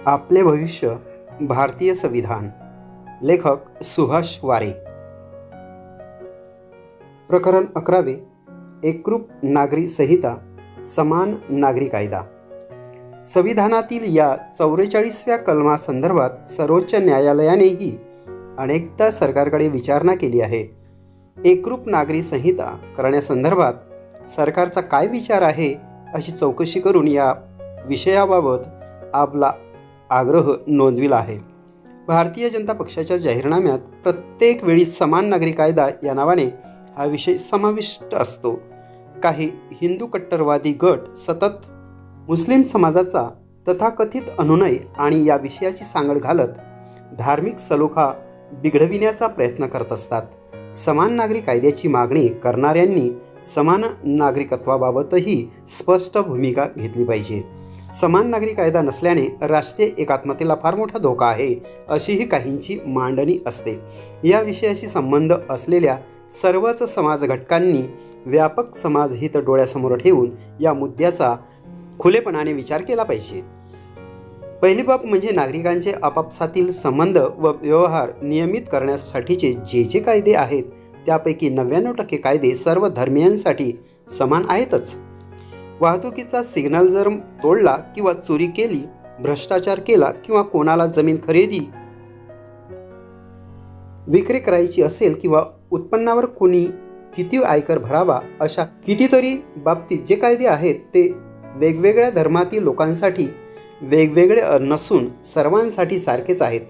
आपले भविष्य भारतीय संविधान. लेखक सुभाष वारे. प्रकरण 11. एकरूप नागरी संहिता, समान नागरी कायदा. संविधानातील या 44व्या कलमासंदर्भात सर्वोच्च न्यायालयानेही अनेकदा सरकारकडे विचारणा केली आहे. एकरूप नागरी संहिता करण्यासंदर्भात सरकारचा काय विचार आहे अशी चौकशी करून या विषयाबाबत आपला आग्रह नोंदविला आहे. भारतीय जनता पक्षाच्या जाहीरनाम्यात प्रत्येक वेळी समान नागरी कायदा या नावाने हा विषय समाविष्ट असतो. काही हिंदू कट्टरवादी गट सतत मुस्लिम समाजाचा तथाकथित अनुनय आणि या विषयाची सांगड घालत धार्मिक सलोखा बिघडविण्याचा प्रयत्न करत असतात. समान नागरी कायद्याची मागणी करणाऱ्यांनी समान नागरिकत्वाबाबतही स्पष्ट भूमिका घेतली पाहिजे. समान नागरी कायदा नसल्याने राष्ट्रीय एकात्मतेला फार मोठा धोका आहे अशीही काहींची मांडणी असते. या विषयाशी संबंध असलेल्या सर्वच समाज घटकांनी व्यापक समाजहित डोळ्यासमोर ठेवून या मुद्द्याचा खुलेपणाने विचार केला पाहिजे. पहिली बाब म्हणजे नागरिकांचे आपापसातील संबंध व व्यवहार नियमित करण्यासाठीचे जे कायदे आहेत त्यापैकी 99% कायदे सर्व धर्मियांसाठी समान आहेतच. वाहतुकीचा सिग्नल जर तोडला किंवा चोरी केली, भ्रष्टाचार केला किंवा कोणाला जमीन खरेदी विक्री करायची असेल किंवा उत्पन्नावर कोणी किती आयकर भरावा, अशा कितीतरी बाबतीत जे कायदे आहेत ते वेगवेगळ्या धर्मातील लोकांसाठी वेगवेगळे नसून सर्वांसाठी सारखेच आहेत.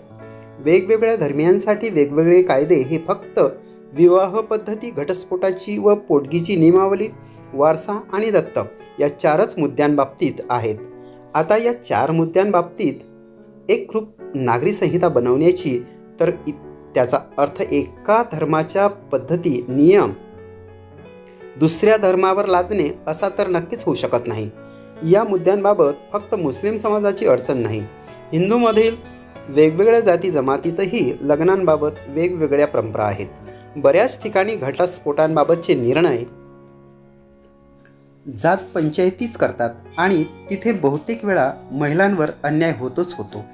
वेगवेगळ्या धर्मियांसाठी वेगवेगळे कायदे हे फक्त विवाह पद्धती, घटस्फोटाची व पोटगीची नियमावली, वारसा आणि दत्तक या 4च मुद्द्यांबाबतीत आहेत. आता या 4 मुद्द्यांबाबतीत एकरूप नागरी संहिता बनवण्याची तर त्याचा अर्थ एका धर्माच्या पद्धती, नियम दुसऱ्या धर्मावर लादणे असा तर नक्कीच होऊ शकत नाही. या मुद्द्यांबाबत फक्त मुस्लिम समाजाची अडचण नाही, हिंदूमधील वेगवेगळ्या जाती जमातीतही लग्नांबाबत वेगवेगळ्या परंपरा आहेत. बऱ्याच ठिकाणी घटस्फोटांबाबतचे निर्णय जात पंचायतीच करतात आणि तिथे बहुतेक वेळा महिलांवर अन्याय होतोच होतो.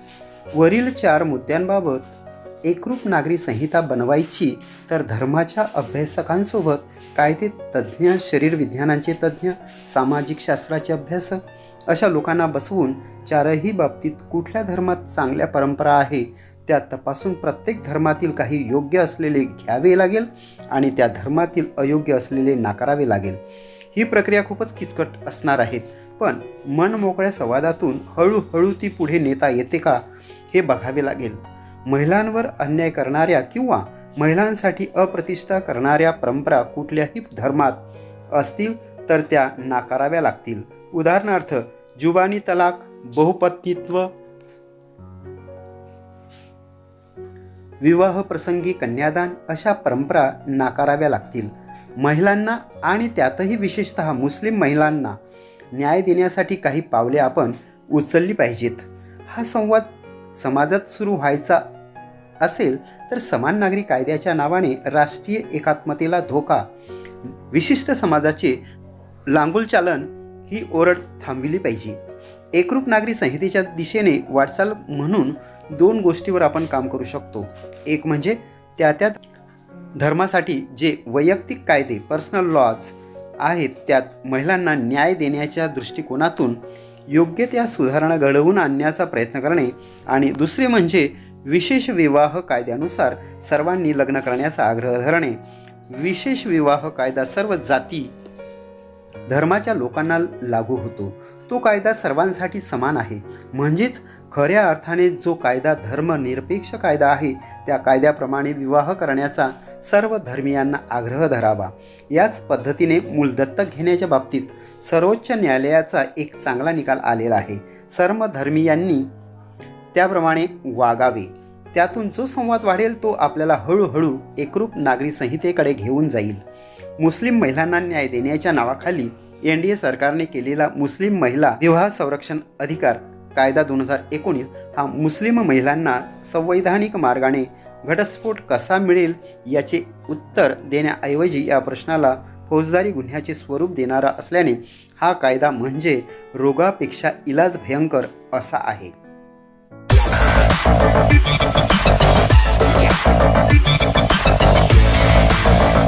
वरील 4 मुद्द्यांबाबत एकरूप नागरी संहिता बनवायची तर धर्माच्या अभ्यासकांसोबत कायदे तज्ज्ञ, शरीर विज्ञानांचे तज्ज्ञ, सामाजिक शास्त्राचे अभ्यासक अशा लोकांना बसवून 4ही बाबतीत कुठल्या धर्मात चांगल्या परंपरा आहे त्या तपासून प्रत्येक धर्मातील काही योग्य असलेले घ्यावे लागेल आणि त्या धर्मातील अयोग्य असलेले नाकारावे लागेल. ही प्रक्रिया खूपच किचकट असणार आहे, पण मन मोकळ्या संवादातून हळूहळू ती पुढे नेता येते का हे बघावे लागेल. महिलांवर अन्याय करणाऱ्या किंवा महिलांसाठी अप्रतिष्ठा करणाऱ्या परंपरा कुठल्याही धर्मात असतील तर त्या नाकाराव्या लागतील. उदाहरणार्थ जुबानी तलाक, बहुपत्नीत्व, विवाह प्रसंगी कन्यादान अशा परंपरा नाकाराव्या लागतील. महिलांना आणि त्यातही विशेषतः मुस्लिम महिलांना न्याय देण्यासाठी काही पावले आपण उचलली पाहिजेत. हा संवाद समाजात सुरू व्हायचा असेल तर समान नागरी कायद्याच्या नावाने राष्ट्रीय एकात्मतेला धोका, विशिष्ट समाजाचे लांगुलचालन ही ओरड थांबविली पाहिजे. एकरूप नागरी संहितेच्या दिशेने वाटचाल म्हणून 2 गोष्टीवर आपण काम करू शकतो. एक म्हणजे त्या धर्मासाठी जे वैयक्तिक कायदे, पर्सनल लॉज आहेत त्यात महिलांना न्याय देण्याच्या दृष्टिकोनातून योग्य त्या सुधारणा घडवून आणण्याचा प्रयत्न करणे आणि दुसरे म्हणजे विशेष विवाह कायद्यानुसार सर्वांनी लग्न करण्याचा आग्रह धरणे. विशेष विवाह कायदा सर्व जाती धर्माच्या लोकांना लागू होतो. तो कायदा सर्वांसाठी समान आहे. म्हणजेच खऱ्या अर्थाने जो कायदा धर्मनिरपेक्ष कायदा आहे त्या कायद्याप्रमाणे विवाह करण्याचा सर्व धर्मियांना आग्रह धरावा. याच पद्धतीने मूलदत्तक घेण्याच्या बाबतीत सर्वोच्च न्यायालयाचा एक चांगला निकाल आलेला आहे. सर्व धर्मियांनी त्याप्रमाणे वागावे. त्यातून जो संवाद वाढेल तो आपल्याला हळूहळू एकरूप नागरी संहितेकडे घेऊन जाईल. मुस्लिम महिलांना न्याय देण्याच्या नावाखाली NDA सरकारने केलेला मुस्लिम महिला विवाह संरक्षण अधिकार कायदा 2019 हा मुस्लिम महिलांना संवैधानिक मार्गाने घटस्फोट कसा मिळेल याचे उत्तर देण्याऐवजी या प्रश्नाला फौजदारी गुन्ह्याचे स्वरूप देणारा असल्याने हा कायदा म्हणजे रोगापेक्षा इलाज भयंकर असा आहे.